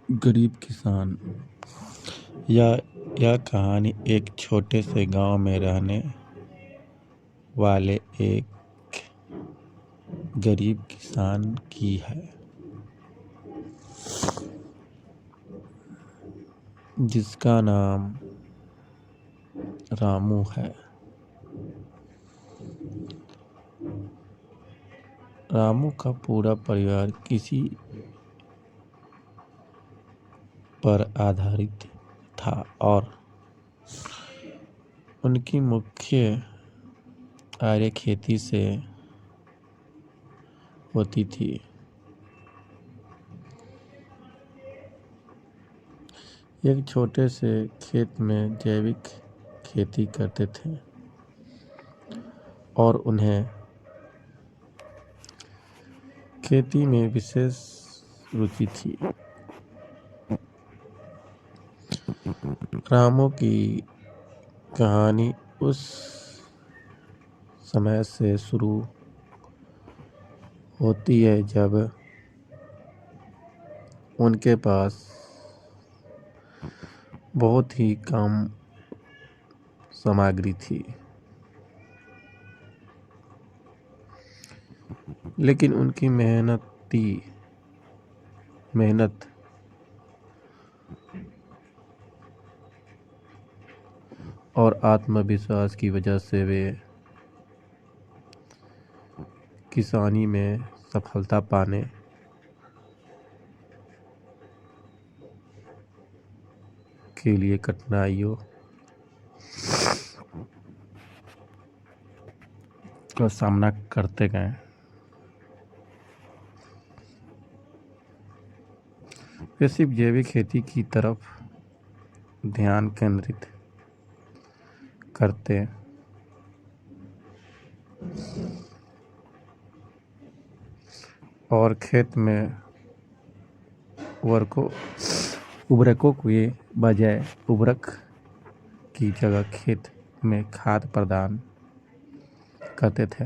गरीब किसान। यह कहानी एक छोटे से गांव में रहने वाले एक गरीब किसान की है, जिसका नाम रामू है। रामू का पूरा परिवार कृषि पर आधारित था और उनकी मुख्य आय खेती से होती थी। एक छोटे से खेत में जैविक खेती करते थे और उन्हें खेती में विशेष रुचि थी। रामू की कहानी उस समय से शुरू होती है जब उनके पास बहुत ही कम सामग्री थी, लेकिन उनकी मेहनत और आत्मविश्वास की वजह से वे किसानी में सफलता पाने के लिए कठिनाइयों का सामना करते गए। वे सिर्फ जैविक खेती की तरफ ध्यान केंद्रित करते और खेत में उर्वरकों के बजाय उर्वरक की जगह खेत में खाद प्रदान करते थे।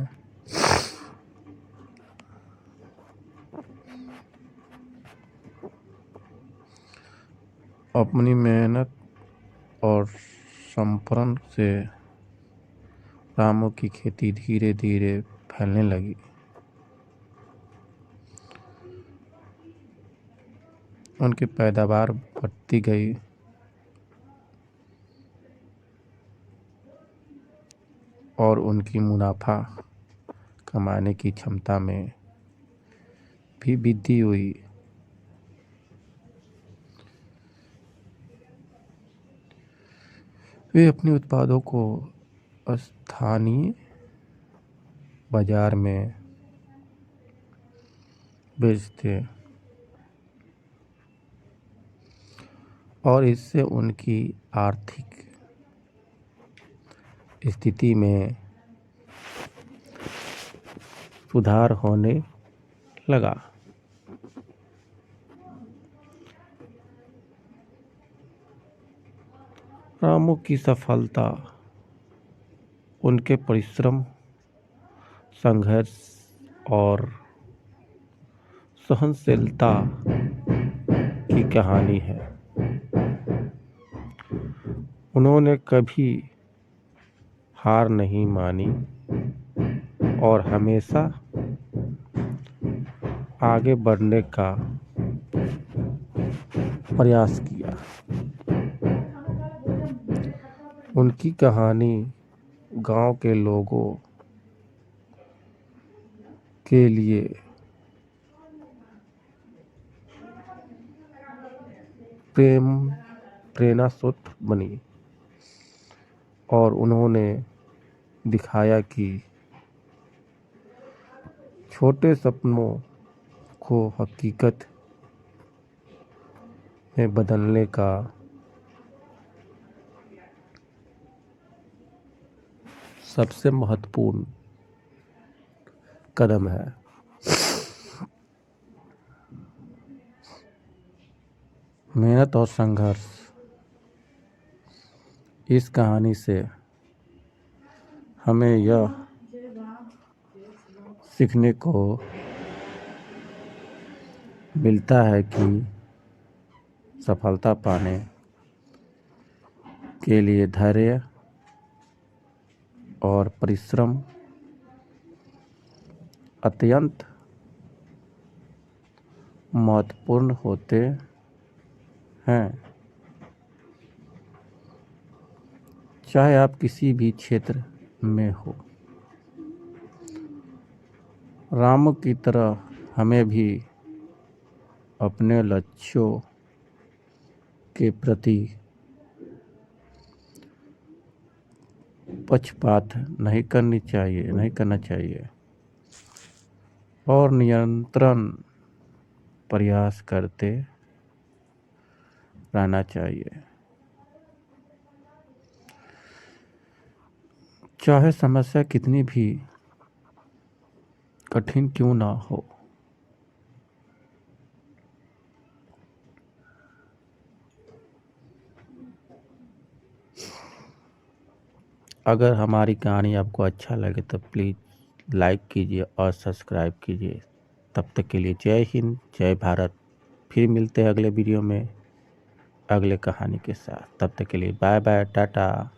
अपनी मेहनत और समर्पण से रामू की खेती धीरे धीरे फैलने लगी। उनकी पैदावार बढ़ती गई और उनकी मुनाफा कमाने की क्षमता में भी वृद्धि हुई। वे अपने उत्पादों को स्थानीय बाजार में बेचते और इससे उनकी आर्थिक स्थिति में सुधार होने लगा। रामू की सफलता उनके परिश्रम, संघर्ष और सहनशीलता की कहानी है। उन्होंने कभी हार नहीं मानी और हमेशा आगे बढ़ने का प्रयास किया। उनकी कहानी गांव के लोगों के लिए प्रेरणा स्रोत बनी और उन्होंने दिखाया कि छोटे सपनों को हकीकत में बदलने का सबसे महत्वपूर्ण कदम है। मेहनत और संघर्ष। इस कहानी से हमें यह सीखने को मिलता है कि सफलता पाने के लिए धैर्य और परिश्रम अत्यंत महत्वपूर्ण होते हैं। चाहे आप किसी भी क्षेत्र में हो, राम की तरह हमें भी अपने लक्ष्यों के प्रति पक्षपात नहीं करना चाहिए और निरंतर प्रयास करते रहना चाहिए। चाहे समस्या कितनी भी कठिन क्यों ना हो, अगर हमारी कहानी आपको अच्छा लगे तो प्लीज़ लाइक कीजिए और सब्सक्राइब कीजिए। तब तक के लिए जय हिंद, जय भारत। फिर मिलते हैं अगले वीडियो में अगले कहानी के साथ। तब तक के लिए बाय बाय, टाटा।